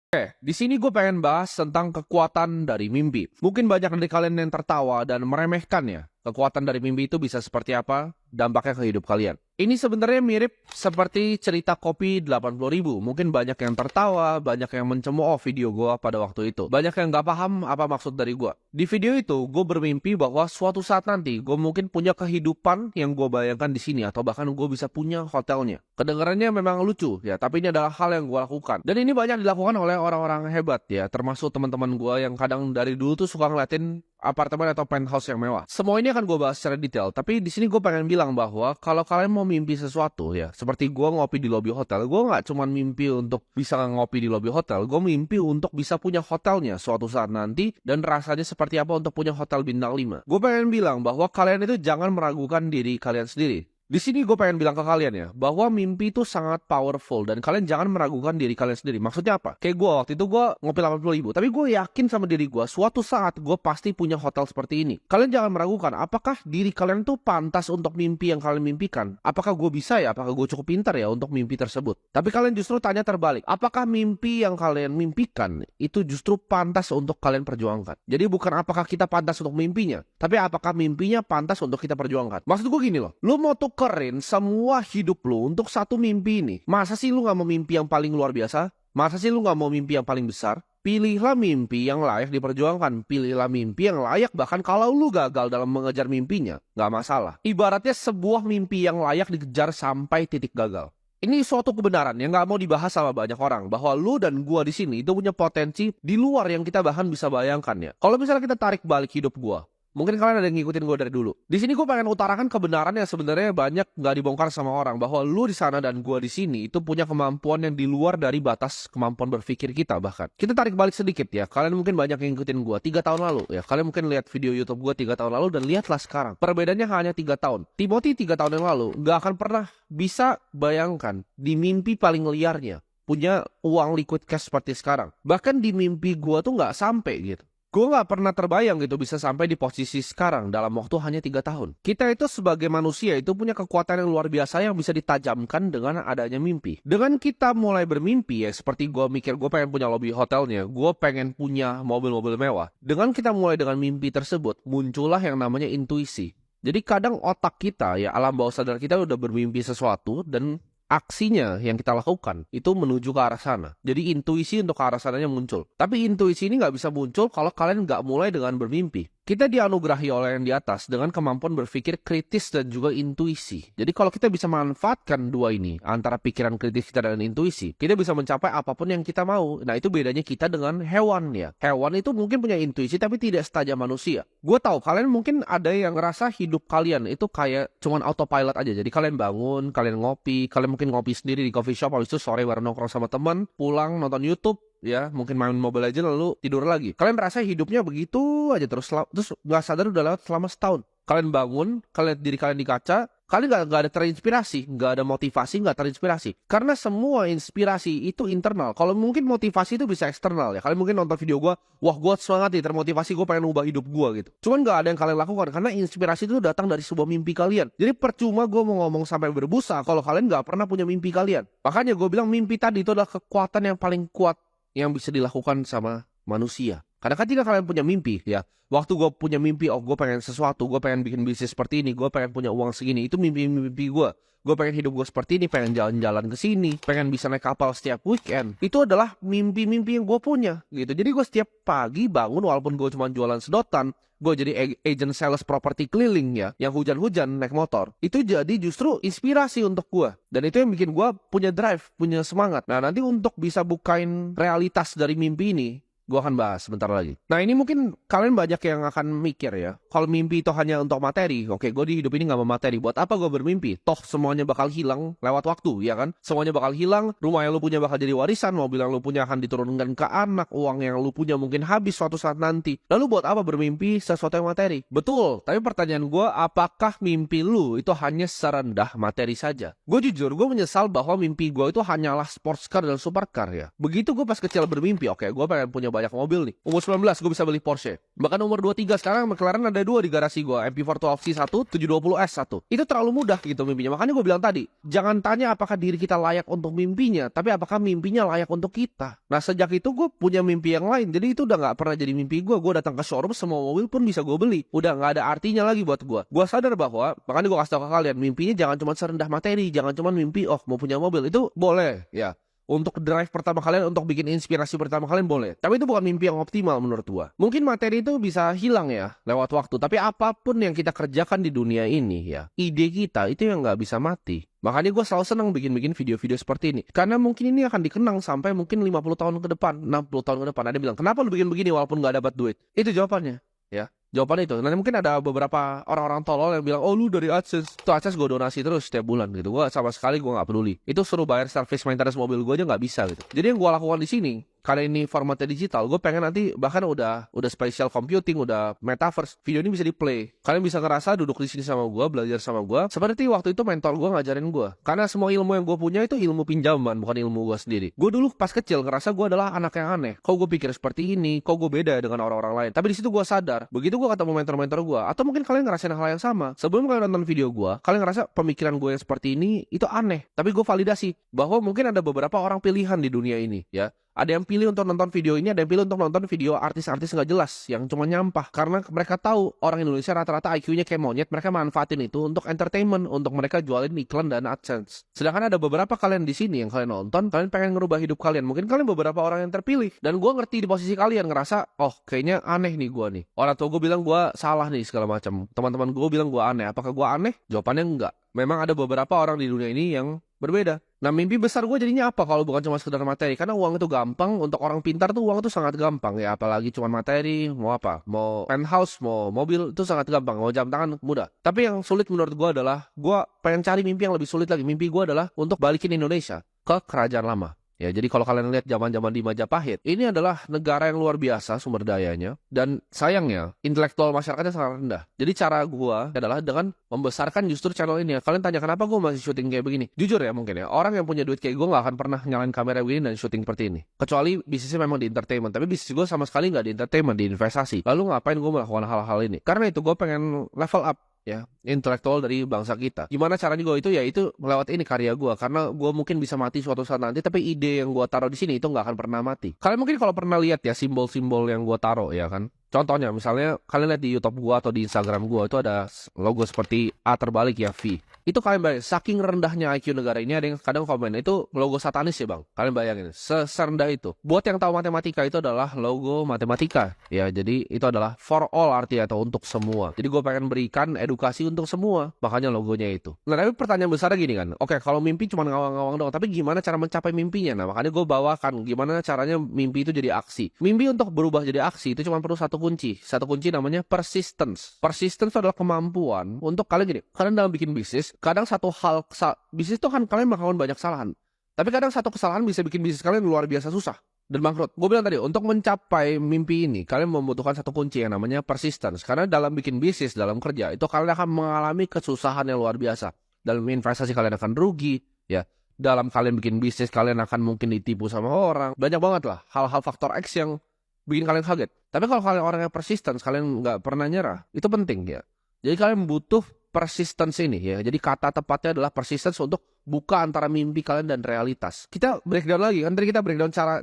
Oke, di sini gue pengen bahas tentang kekuatan dari mimpi. Mungkin banyak dari kalian yang tertawa dan meremehkannya. Kekuatan dari mimpi itu bisa seperti apa dampaknya ke hidup kalian. Ini sebenarnya mirip seperti cerita kopi 80.000. Mungkin banyak yang tertawa, banyak yang mencemooh video gue pada waktu itu. Banyak yang gak paham apa maksud dari gue. Di video itu, gue bermimpi bahwa suatu saat nanti gue mungkin punya kehidupan yang gue bayangkan di sini, atau bahkan gue bisa punya hotelnya. Kedengarannya memang lucu ya, tapi ini adalah hal yang gue lakukan. Dan ini banyak dilakukan oleh orang-orang hebat ya, termasuk teman-teman gue yang kadang dari dulu tuh suka ngeliatin apartemen atau penthouse yang mewah. Semua ini akan gue bahas secara detail, tapi di sini gue pengen bilang bahwa kalau kalian mau mimpi sesuatu ya, seperti gue ngopi di lobi hotel, gue nggak cuma mimpi untuk bisa ngopi di lobi hotel, gue mimpi untuk bisa punya hotelnya suatu saat nanti dan rasanya seperti apa untuk punya hotel bintang 5. Gue pengen bilang bahwa kalian itu jangan meragukan diri kalian sendiri. Di sini gue pengen bilang ke kalian ya, bahwa mimpi itu sangat powerful dan kalian jangan meragukan diri kalian sendiri. Maksudnya apa? Kayak gue waktu itu gue ngopi 80.000, tapi gue yakin sama diri gue, suatu saat gue pasti punya hotel seperti ini. Kalian jangan meragukan, apakah diri kalian tuh pantas untuk mimpi yang kalian mimpikan? Apakah gue bisa ya? Apakah gue cukup pintar ya untuk mimpi tersebut? Tapi kalian justru tanya terbalik, apakah mimpi yang kalian mimpikan itu justru pantas untuk kalian perjuangkan? Jadi bukan apakah kita pantas untuk mimpinya, tapi apakah mimpinya pantas untuk kita perjuangkan? Maksud gue gini loh, lu mau tukerin semua hidup lu untuk satu mimpi ini. Masa sih lu gak mau mimpi yang paling luar biasa? Masa sih lu gak mau mimpi yang paling besar? Pilihlah mimpi yang layak diperjuangkan. Pilihlah mimpi yang layak bahkan kalau lu gagal dalam mengejar mimpinya. Gak masalah. Ibaratnya sebuah mimpi yang layak dikejar sampai titik gagal. Ini suatu kebenaran yang gak mau dibahas sama banyak orang. Bahwa lu dan gua di sini itu punya potensi di luar yang kita bahkan bisa bayangkan ya. Kalau misalnya kita tarik balik hidup gua, mungkin kalian ada yang ngikutin gue dari dulu. Di sini gue pengen utarakan kebenaran yang sebenarnya banyak nggak dibongkar sama orang, bahwa lu di sana dan gue di sini itu punya kemampuan yang di luar dari batas kemampuan berpikir kita bahkan. Kita tarik balik sedikit ya. Kalian mungkin banyak yang ngikutin gue 3 tahun lalu ya. Kalian mungkin lihat video YouTube gue 3 tahun lalu dan lihatlah sekarang. Perbedaannya hanya 3 tahun. Timothy 3 tahun yang lalu nggak akan pernah bisa bayangkan di mimpi paling liarnya punya uang liquid cash seperti sekarang. Bahkan di mimpi gue tuh nggak sampai gitu. Gue gak pernah terbayang gitu bisa sampai di posisi sekarang dalam waktu hanya 3 tahun. Kita itu sebagai manusia itu punya kekuatan yang luar biasa yang bisa ditajamkan dengan adanya mimpi. Dengan kita mulai bermimpi ya, seperti gue mikir gue pengen punya lobby hotelnya, gue pengen punya mobil-mobil mewah. Dengan kita mulai dengan mimpi tersebut, muncullah yang namanya intuisi. Jadi kadang otak kita ya, alam bawah sadar kita udah bermimpi sesuatu dan aksinya yang kita lakukan itu menuju ke arah sana. Jadi intuisi untuk ke arah sananya muncul. Tapi intuisi ini nggak bisa muncul kalau kalian nggak mulai dengan bermimpi. Kita dianugerahi oleh yang di atas dengan kemampuan berpikir kritis dan juga intuisi. Jadi kalau kita bisa memanfaatkan dua ini, antara pikiran kritis kita dan intuisi, kita bisa mencapai apapun yang kita mau. Nah itu bedanya kita dengan hewan ya. Hewan itu mungkin punya intuisi tapi tidak setajam manusia. Gue tahu kalian mungkin ada yang ngerasa hidup kalian itu kayak cuman autopilot aja. Jadi kalian bangun, kalian ngopi, kalian mungkin ngopi sendiri di coffee shop, habis itu sore baru nongkrong sama teman, pulang nonton YouTube, ya mungkin main Mobile Legends lalu tidur lagi. Kalian merasa hidupnya begitu aja terus nggak sadar udah lewat selama setahun. Kalian bangun, kalian lihat diri kalian di kaca, kalian nggak ada terinspirasi, nggak ada motivasi, nggak terinspirasi. Karena semua inspirasi itu internal. Kalau mungkin motivasi itu bisa eksternal ya. Kalian mungkin nonton video gue, wah gue semangat nih, termotivasi, gue pengen ubah hidup gue gitu. Cuman nggak ada yang kalian lakukan karena inspirasi itu datang dari sebuah mimpi kalian. Jadi percuma gue mau ngomong sampai berbusa kalau kalian nggak pernah punya mimpi kalian. Makanya gue bilang mimpi tadi itu adalah kekuatan yang paling kuat yang bisa dilakukan sama manusia. Karena ketika kalian punya mimpi ya, waktu gue punya mimpi, oh gue pengen sesuatu, gue pengen bikin bisnis seperti ini, gue pengen punya uang segini, itu mimpi-mimpi gue. Gue pengen hidup gue seperti ini, pengen jalan-jalan ke sini, pengen bisa naik kapal setiap weekend. Itu adalah mimpi-mimpi yang gue punya gitu. Jadi gue setiap pagi bangun, walaupun gue cuma jualan sedotan, gue jadi agent sales properti keliling ya, yang hujan-hujan naik motor. Itu jadi justru inspirasi untuk gue. Dan itu yang bikin gue punya drive, punya semangat. Nah nanti untuk bisa bukain realitas dari mimpi ini, gue akan bahas sebentar lagi. Nah ini mungkin kalian banyak yang akan mikir ya, kalau mimpi itu hanya untuk materi. Oke, gue di hidup ini gak mau materi. Buat apa gue bermimpi? Toh semuanya bakal hilang lewat waktu, ya kan? Semuanya bakal hilang, rumah yang lu punya bakal jadi warisan, mobil yang lu punya akan diturunkan ke anak, uang yang lu punya mungkin habis suatu saat nanti. Lalu buat apa bermimpi sesuatu yang materi? Betul, tapi pertanyaan gue, apakah mimpi lu itu hanya serendah materi saja? Gue jujur, gue menyesal bahwa mimpi gue itu hanyalah sports car dan supercar ya. Begitu gue pas kecil bermimpi, oke, gue pengen punya banyak mobil nih. Umur 19 gue bisa beli Porsche. Bahkan umur 23 sekarang McLaren ada 2 di garasi gue, MP412C1, 720S1. Itu terlalu mudah gitu mimpinya. Makanya gue bilang tadi, jangan tanya apakah diri kita layak untuk mimpinya, tapi apakah mimpinya layak untuk kita. Nah sejak itu gue punya mimpi yang lain, jadi itu udah gak pernah jadi mimpi gue. Gue datang ke showroom, semua mobil pun bisa gue beli. Udah gak ada artinya lagi buat gue. Gue sadar bahwa, makanya gue kasih tau ke kalian, mimpinya jangan cuma serendah materi, jangan cuma mimpi mau punya mobil. Itu boleh ya, untuk drive pertama kalian, untuk bikin inspirasi pertama kalian boleh. Tapi itu bukan mimpi yang optimal menurut gua. Mungkin materi itu bisa hilang ya lewat waktu. Tapi apapun yang kita kerjakan di dunia ini ya, ide kita itu yang nggak bisa mati. Makanya gue selalu senang bikin video-video seperti ini. Karena mungkin ini akan dikenang sampai mungkin 50 tahun ke depan, 60 tahun ke depan. Ada yang bilang, kenapa lu bikin begini walaupun nggak dapat duit? Itu jawabannya ya. Jawabannya itu. Nanti mungkin ada beberapa orang-orang tolol yang bilang, oh lu dari AdSense. Itu AdSense gue donasi terus setiap bulan gitu. Gue sama sekali gue gak peduli. Itu suruh bayar service maintenance mobil gue aja gak bisa gitu. Jadi yang gue lakukan di sini, kali ini formatnya digital, gue pengen nanti bahkan udah spatial computing, udah metaverse, video ini bisa di play. Kalian bisa ngerasa duduk di sini sama gue, belajar sama gue, seperti waktu itu mentor gue ngajarin gue. Karena semua ilmu yang gue punya itu ilmu pinjaman, bukan ilmu gue sendiri. Gue dulu pas kecil ngerasa gue adalah anak yang aneh. Kok gue pikir seperti ini, kok gue beda dengan orang-orang lain. Tapi di situ gue sadar, begitu gue ketemu mentor-mentor gue, atau mungkin kalian ngerasain hal yang sama. Sebelum kalian nonton video gue, kalian ngerasa pemikiran gue yang seperti ini itu aneh. Tapi gue validasi bahwa mungkin ada beberapa orang pilihan di dunia ini, ya. Ada yang pilih untuk nonton video ini, ada yang pilih untuk nonton video artis-artis nggak jelas yang cuma nyampah. Karena mereka tahu orang Indonesia rata-rata IQ-nya kayak monyet, mereka manfaatin itu untuk entertainment, untuk mereka jualin iklan dan AdSense. Sedangkan ada beberapa kalian di sini yang kalian nonton, kalian pengen ngerubah hidup kalian. Mungkin kalian beberapa orang yang terpilih. Dan gue ngerti di posisi kalian, ngerasa, oh kayaknya aneh nih gue nih. Orang tua gue bilang gue salah nih segala macam. Teman-teman gue bilang gue aneh. Apakah gue aneh? Jawabannya enggak. Memang ada beberapa orang di dunia ini yang berbeda. Nah mimpi besar gue jadinya apa kalau bukan cuma sekedar materi? Karena uang itu gampang, untuk orang pintar tuh uang itu sangat gampang ya. Apalagi cuma materi, mau apa? Mau penthouse, mau mobil, itu sangat gampang. Mau jam tangan, mudah. Tapi yang sulit menurut gue adalah, gue pengen cari mimpi yang lebih sulit lagi. Mimpi gue adalah untuk balikin Indonesia ke kerajaan lama. Ya, jadi kalau kalian lihat zaman-zaman di Majapahit, ini adalah negara yang luar biasa sumber dayanya, dan sayangnya intelektual masyarakatnya sangat rendah. Jadi cara gua adalah dengan membesarkan justru channel ini. Kalian tanya kenapa gua masih syuting kayak begini? Jujur ya mungkin ya, orang yang punya duit kayak gua nggak akan pernah nyalain kamera begini dan syuting seperti ini. Kecuali bisnisnya memang di entertainment, tapi bisnis gua sama sekali nggak di entertainment, di investasi. Lalu ngapain gua melakukan hal-hal ini? Karena itu gua pengen level up ya, intelektual dari bangsa kita. Gimana caranya gue itu? Ya itu melewati ini karya gue. Karena gue mungkin bisa mati suatu saat nanti, tapi ide yang gue taruh di sini itu nggak akan pernah mati. Kalian mungkin kalau pernah lihat ya simbol-simbol yang gue taruh ya kan. Contohnya misalnya kalian lihat di YouTube gue atau di Instagram gue itu ada logo seperti A terbalik ya, V. Itu kalian bayangin, saking rendahnya IQ negara ini, ada yang kadang komen, itu logo satanis ya bang. Kalian bayangin, serendah itu. Buat yang tahu matematika, itu adalah logo matematika. Ya, jadi itu adalah for all artinya, atau untuk semua. Jadi gue pengen berikan edukasi untuk semua. Makanya logonya itu. Nah, tapi pertanyaan besarnya gini kan. Oke, kalau mimpi cuma ngawang-ngawang doang. Tapi gimana cara mencapai mimpinya? Nah, makanya gue bawakan gimana caranya mimpi itu jadi aksi. Mimpi untuk berubah jadi aksi, itu cuma perlu satu kunci. Satu kunci namanya persistence. Persistence adalah kemampuan untuk kalian gini. Kalian dalam bikin bisnis, kadang satu hal, bisnis itu kan kalian melakukan banyak kesalahan. Tapi kadang satu kesalahan bisa bikin bisnis kalian luar biasa susah dan bangkrut. Gue bilang tadi, untuk mencapai mimpi ini, kalian membutuhkan satu kunci yang namanya persistence. Karena dalam bikin bisnis, dalam kerja, itu kalian akan mengalami kesusahan yang luar biasa. Dalam investasi kalian akan rugi, ya. Dalam kalian bikin bisnis, kalian akan mungkin ditipu sama orang. Banyak banget lah hal-hal faktor X yang bikin kalian kaget. Tapi kalau kalian orang yang persistence, kalian nggak pernah nyerah, itu penting ya. Jadi kalian butuh persistence ini ya. Jadi kata tepatnya adalah persistence untuk buka antara mimpi kalian dan realitas. Kita breakdown lagi kan, tadi kita breakdown cara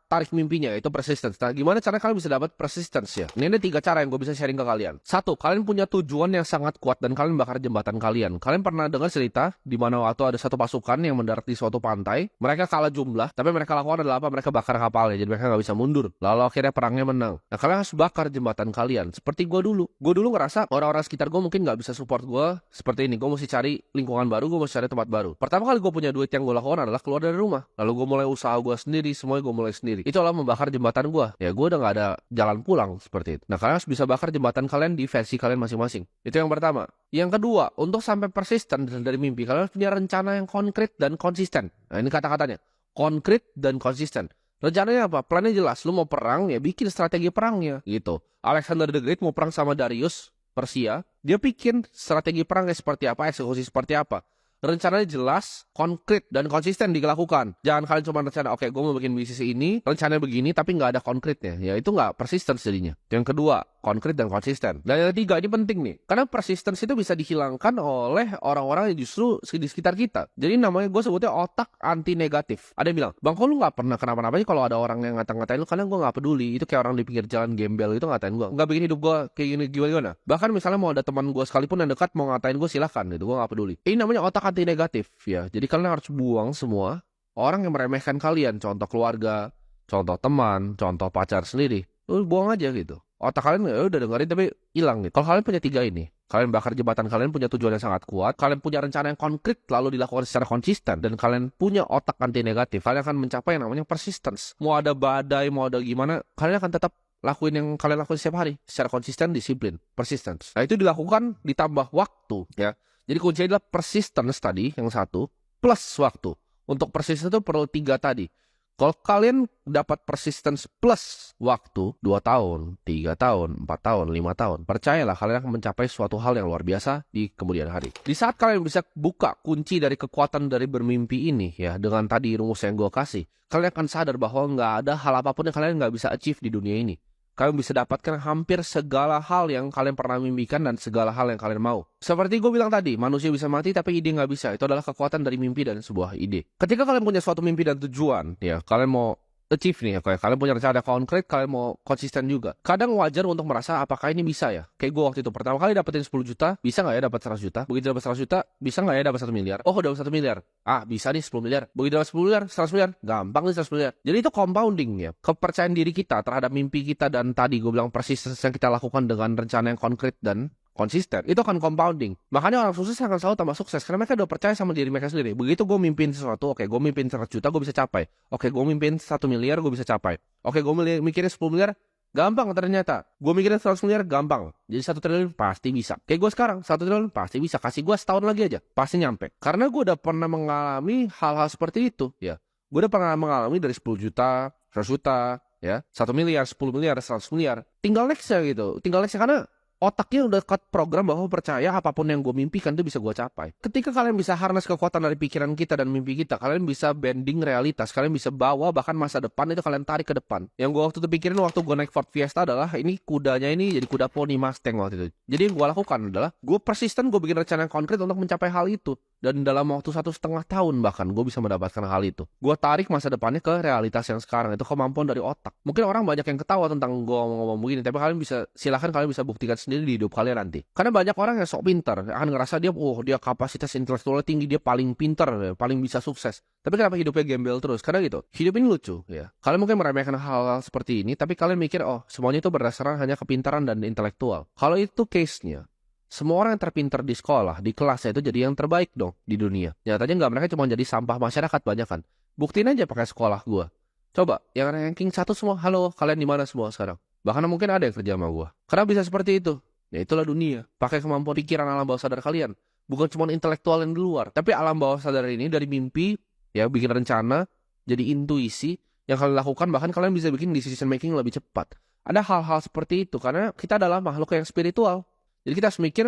tarik mimpinya, yaitu persistence. Nah, gimana cara kalian bisa dapat persistence ya? Ini ada 3 cara yang gue bisa sharing ke kalian. 1, kalian punya tujuan yang sangat kuat dan kalian bakar jembatan kalian. Kalian pernah dengar cerita di mana waktu ada satu pasukan yang mendarat di suatu pantai, mereka kalah jumlah, tapi mereka lakukan adalah apa? Mereka bakar kapalnya, jadi mereka nggak bisa mundur. Lalu akhirnya perangnya menang. Nah, kalian harus bakar jembatan kalian. Seperti gue dulu. Gue dulu ngerasa orang-orang sekitar gue mungkin nggak bisa support gue seperti ini. Gue mesti cari lingkungan baru, gue mesti cari tempat baru. Pertama kali gue punya duit, yang gue lakukan adalah keluar dari rumah. Lalu gue mulai usaha gue sendiri, semuanya gue mulai sendiri. Itu adalah membakar jembatan gue. Ya gue udah gak ada jalan pulang seperti itu. Nah, kalian harus bisa bakar jembatan kalian di versi kalian masing-masing. Itu yang pertama. Yang kedua, untuk sampai persisten dari mimpi, kalian harus punya rencana yang konkret dan konsisten. Nah, ini kata-katanya. Konkret dan konsisten. Rencananya apa? Plannya jelas. Lu mau perang, ya bikin strategi perangnya. Gitu. Alexander the Great mau perang sama Darius Persia. Dia bikin strategi perangnya seperti apa, eksekusi seperti apa. Rencananya jelas, konkret, dan konsisten dilakukan. Jangan kalian cuma rencana, oke, gue mau bikin bisnis ini, rencananya begini, tapi nggak ada konkretnya. Ya itu nggak persisten jadinya. Yang kedua, konkret dan konsisten. Dan yang ketiga, ini penting nih. Karena persistence itu bisa dihilangkan oleh orang-orang yang justru di sekitar kita. Jadi namanya gue sebutnya otak anti negatif. Ada yang bilang, bang, kok lu nggak pernah kenapa-napa kalau ada orang yang ngata-ngatain lu, karena gue nggak peduli. Itu kayak orang di pinggir jalan gembel itu ngatain gue. Nggak bikin hidup gue kayak gini gimana. Bahkan misalnya mau ada teman gue sekalipun yang dekat mau ngatain gue, silahkan gitu. Gue nggak peduli. Ini namanya otak anti negatif ya. Jadi kalian harus buang semua orang yang meremehkan kalian. Contoh keluarga, contoh teman, contoh pacar sendiri. Lu buang aja gitu. Otak kalian ya udah dengerin tapi hilang gitu. Kalau kalian punya 3 ini, kalian bakar jembatan, kalian punya tujuan yang sangat kuat, kalian punya rencana yang konkret lalu dilakukan secara konsisten, dan kalian punya otak anti negatif, kalian akan mencapai yang namanya persistence. Mau ada badai, mau ada gimana, kalian akan tetap lakuin yang kalian lakuin setiap hari secara konsisten, disiplin, persistence. Nah itu dilakukan ditambah waktu ya. Jadi kuncinya adalah persistence tadi yang satu plus waktu. Untuk persistence itu perlu 3 tadi. Kalau kalian dapat persistence plus waktu 2 tahun, 3 tahun, 4 tahun, 5 tahun, percayalah kalian akan mencapai suatu hal yang luar biasa di kemudian hari. Di saat kalian bisa buka kunci dari kekuatan dari bermimpi ini ya, dengan tadi rumus yang gue kasih, kalian akan sadar bahwa nggak ada hal apapun yang kalian nggak bisa achieve di dunia ini. Kalian bisa dapatkan hampir segala hal yang kalian pernah mimpikan dan segala hal yang kalian mau. Seperti gue bilang tadi, manusia bisa mati tapi ide nggak bisa. Itu adalah kekuatan dari mimpi dan sebuah ide. Ketika kalian punya suatu mimpi dan tujuan, ya kalian mau achieve nih, kayak kalian punya rencana konkret, kalian mau konsisten juga. Kadang wajar untuk merasa apakah ini bisa ya. Kayak gue waktu itu pertama kali dapetin 10 juta, bisa nggak ya dapat 100 juta? Begitu dapat 100 juta, bisa nggak ya dapat 1 miliar? Oh, dapat 1 miliar. Ah, bisa nih 10 miliar. Begitu dapat 10 miliar, 100 miliar. Gampang nih 100 miliar. Jadi itu compounding ya. Kepercayaan diri kita terhadap mimpi kita dan tadi gue bilang persistence yang kita lakukan dengan rencana yang konkret dan konsisten, itu akan compounding. Makanya orang sukses akan selalu tambah sukses karena mereka udah percaya sama diri mereka sendiri. Begitu gue mimpin sesuatu, oke, gue mimpin 100 juta, gue bisa capai. Oke, gue mimpin 1 miliar, gue bisa capai. Oke, gue mikirin 10 miliar, gampang ternyata. Gue mikirin 100 miliar, gampang. Jadi 1 triliun pasti bisa. Kayak gue sekarang, 1 triliun pasti bisa. Kasih gue setahun lagi aja, pasti nyampe. Karena gue udah pernah mengalami hal-hal seperti itu ya. Gue udah pernah mengalami dari 10 juta, 100 juta, ya, 1 miliar, 10 miliar, 100 miliar. Tinggal nextnya gitu. Tinggal nextnya karena otaknya udah cut program bahwa percaya apapun yang gue mimpikan itu bisa gue capai. Ketika kalian bisa harness kekuatan dari pikiran kita dan mimpi kita, kalian bisa bending realitas, kalian bisa bawa bahkan masa depan itu kalian tarik ke depan. Yang gue waktu itu pikirin waktu gue naik Ford Fiesta adalah ini kudanya ini jadi kuda poni Mustang waktu itu. Jadi yang gue lakukan adalah gue persisten, gue bikin rencana yang konkret untuk mencapai hal itu. Dan dalam waktu 1,5 tahun bahkan gue bisa mendapatkan hal itu. Gue tarik masa depannya ke realitas yang sekarang. Itu kemampuan dari otak. Mungkin orang banyak yang ketawa tentang gue ngomong begini, tapi kalian bisa, silahkan kalian bisa buktikan sendiri di hidup kalian nanti. Karena banyak orang yang sok pintar akan ngerasa dia kapasitas intelektualnya tinggi, dia paling pintar, paling bisa sukses. Tapi kenapa hidupnya gembel terus? Karena gitu, hidup ini lucu ya. Kalian mungkin meremehkan hal-hal seperti ini, tapi kalian mikir semuanya itu berdasarkan hanya kepintaran dan intelektual. Kalau itu case-nya, semua orang yang terpintar di sekolah, di kelasnya itu jadi yang terbaik dong di dunia. Nyatanya nggak, mereka cuma jadi sampah masyarakat banyak kan. Buktiin aja pakai sekolah gue. Coba, yang ranking 1 semua, halo, kalian di mana semua sekarang? Bahkan mungkin ada yang kerja sama gue. Karena bisa seperti itu. Ya itulah dunia. Pakai kemampuan pikiran alam bawah sadar kalian. Bukan cuma intelektual yang di luar. Tapi alam bawah sadar ini dari mimpi, ya bikin rencana, jadi intuisi, yang kalian lakukan, bahkan kalian bisa bikin decision making lebih cepat. Ada hal-hal seperti itu, karena kita adalah makhluk yang spiritual. Jadi kita harus mikir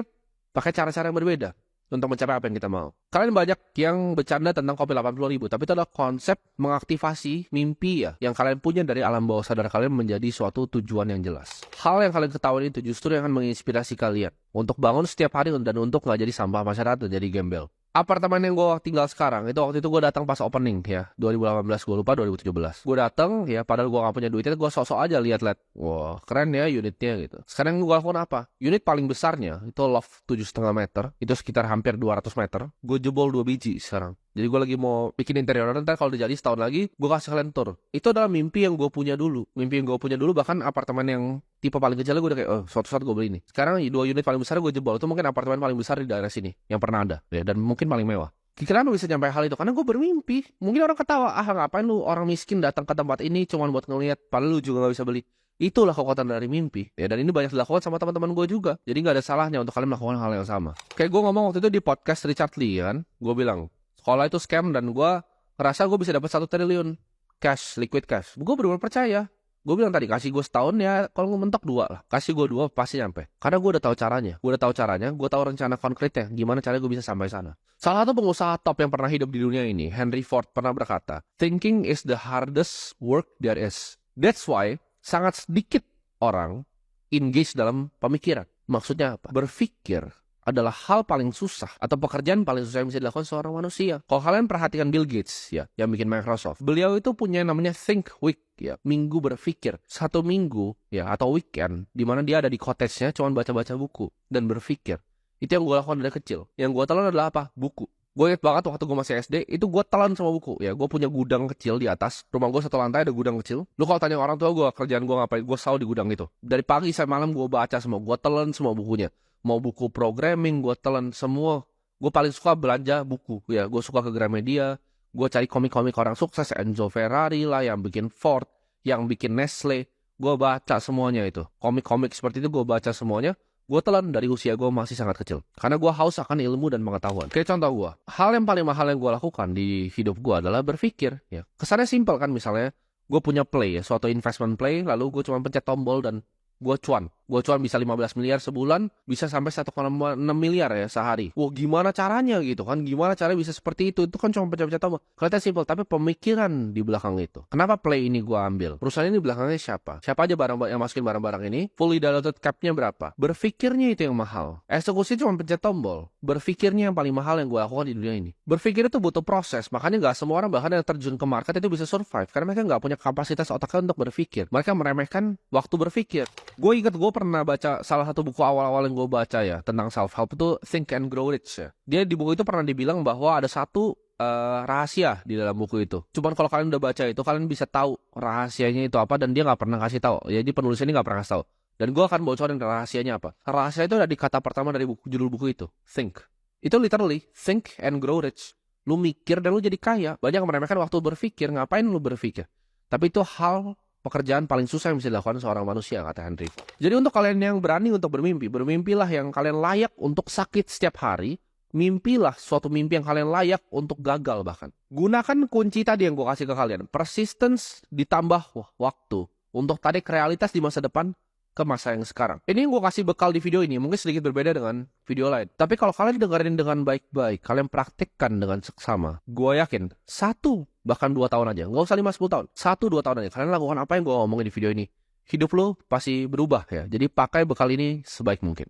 pakai cara-cara yang berbeda untuk mencapai apa yang kita mau. Kalian banyak yang bercanda tentang kopi 80.000, tapi itu adalah konsep mengaktifasi mimpi ya, yang kalian punya dari alam bawah sadar kalian menjadi suatu tujuan yang jelas. Hal yang kalian ketahui itu justru yang akan menginspirasi kalian untuk bangun setiap hari dan untuk nggak jadi sampah masyarakat, jadi gembel. Apartemen yang gue tinggal sekarang, itu waktu itu gue datang pas opening ya, 2018, gue lupa 2017. Gue datang ya, padahal gue gak punya duitnya, gue sok-sok aja lihat-lihat. Wah, keren ya unitnya gitu. Sekarang gue lakukan apa? Unit paling besarnya, itu loft 7,5 meter, itu sekitar hampir 200 meter. Gue jebol 2 biji sekarang. Jadi gue lagi mau bikin interior, ntar kalau udah jadi setahun lagi, gue kasih kalian tour. Itu adalah mimpi yang gue punya dulu. Mimpi yang gue punya dulu, bahkan apartemen yang tipe paling kecil gue udah kayak, suatu saat gue beli ini. Sekarang 2 unit paling besar gue jebol. Itu mungkin apartemen paling besar di daerah sini yang pernah ada ya, dan mungkin paling mewah. Kenapa bisa nyampe hal itu? Karena gue bermimpi. Mungkin orang ketawa, ngapain lu orang miskin datang ke tempat ini cuma buat ngeliat, padahal lu juga gak bisa beli. Itulah kekuatan dari mimpi ya, dan ini banyak dilakukan sama teman-teman gue juga. Jadi gak ada salahnya untuk kalian melakukan hal yang sama. Kayak gue ngomong waktu itu di podcast Richard Lee kan, gue bilang sekolah itu scam, dan gue ngerasa gue bisa dapat 1 triliun cash, liquid cash. Gue benar-benar percaya. Gue bilang tadi, kasih gue setahun ya, kalau gue mentok 2 lah. Kasih gue 2 pasti nyampe. Karena gue udah tahu caranya. Gue tahu rencana konkretnya. Gimana caranya gue bisa sampai sana. Salah satu pengusaha top yang pernah hidup di dunia ini, Henry Ford, pernah berkata, "Thinking is the hardest work there is." That's why sangat sedikit orang engage dalam pemikiran. Maksudnya apa? Berpikir adalah hal paling susah atau pekerjaan paling susah yang bisa dilakukan seorang manusia. Kalau kalian perhatikan Bill Gates ya, yang bikin Microsoft, beliau itu punya namanya Think Week ya, minggu berpikir. 1 minggu ya atau weekend di mana dia ada di cottage-nya cuma baca-baca buku dan berpikir. Itu yang gue lakukan dari kecil. Yang gue telan adalah apa? Buku. Gue ingat banget waktu gue masih SD, itu gue telan sama buku. Ya, gue punya gudang kecil di atas. Rumah gue 1 lantai ada gudang kecil. Lu kalau tanya orang tua gue, kerjaan gue ngapain? Gue selalu di gudang itu. Dari pagi sampai malam gue baca semua. Gue telan semua bukunya. Mau buku programming, gue telan semua. Gue paling suka belanja buku. Ya, gue suka ke Gramedia. Gue cari komik-komik orang sukses. Enzo Ferrari lah, yang bikin Ford, yang bikin Nestle. Gue baca semuanya itu. Komik-komik seperti itu gue baca semuanya. Gue telan dari usia gue masih sangat kecil. Karena gue haus akan ilmu dan pengetahuan. Kayak contoh gue, hal yang paling mahal yang gue lakukan di hidup gue adalah berpikir. Ya. Kesannya simpel kan, misalnya gue punya play, ya, suatu investment play, lalu gue cuma pencet tombol dan gue cuan. Gue cuan bisa 15 miliar sebulan, bisa sampai 1,6 miliar ya sehari. Wah, gimana caranya gitu kan? Gimana caranya bisa seperti itu? Itu kan cuma pencet-pencet tombol. Kelihatan simpel, tapi pemikiran di belakang itu. Kenapa play ini gue ambil? Perusahaan ini belakangnya siapa? Siapa aja barang yang masukin barang-barang ini? Fully diluted cap-nya berapa? Berpikirnya itu yang mahal. Eksekusi cuma pencet tombol. Berpikirnya yang paling mahal yang gue lakukan di dunia ini. Berpikir itu butuh proses. Makanya gak semua orang bahkan yang terjun ke market itu bisa survive. Karena mereka gak punya kapasitas otaknya untuk berpikir. Mereka meremehkan waktu berpikir. Gue ingat gue pernah baca salah satu buku awal-awal yang gue baca ya tentang self-help itu Think and Grow Rich ya. Dia di buku itu pernah dibilang bahwa ada satu rahasia di dalam buku itu. Cuman kalau kalian udah baca itu, kalian bisa tahu rahasianya itu apa dan dia nggak pernah kasih tahu. Jadi penulis ini nggak pernah kasih tahu. Dan gue akan bocorin rahasianya apa. Rahasia itu ada di kata pertama dari judul buku itu, think. Itu literally think and grow rich. Lu mikir dan lu jadi kaya. Banyak yang meremehkan waktu berpikir. Ngapain lu berpikir? Tapi itu hal pekerjaan paling susah yang bisa dilakukan seorang manusia, kata Henry. Jadi untuk kalian yang berani untuk bermimpi, bermimpilah yang kalian layak untuk sakit setiap hari. Mimpilah suatu mimpi yang kalian layak untuk gagal bahkan. Gunakan kunci tadi yang gue kasih ke kalian. Persistence ditambah waktu. Untuk tarik realitas di masa depan ke masa yang sekarang. Ini yang gue kasih bekal di video ini. Mungkin sedikit berbeda dengan video lain. Tapi kalau kalian dengerin dengan baik-baik, kalian praktikkan dengan seksama, gue yakin 1 bahkan 2 tahun aja. Nggak usah 5-10 tahun. 1-2 tahun aja. Kalian lakukan apa yang gue ngomongin di video ini. Hidup lo pasti berubah ya. Jadi pakai bekal ini sebaik mungkin.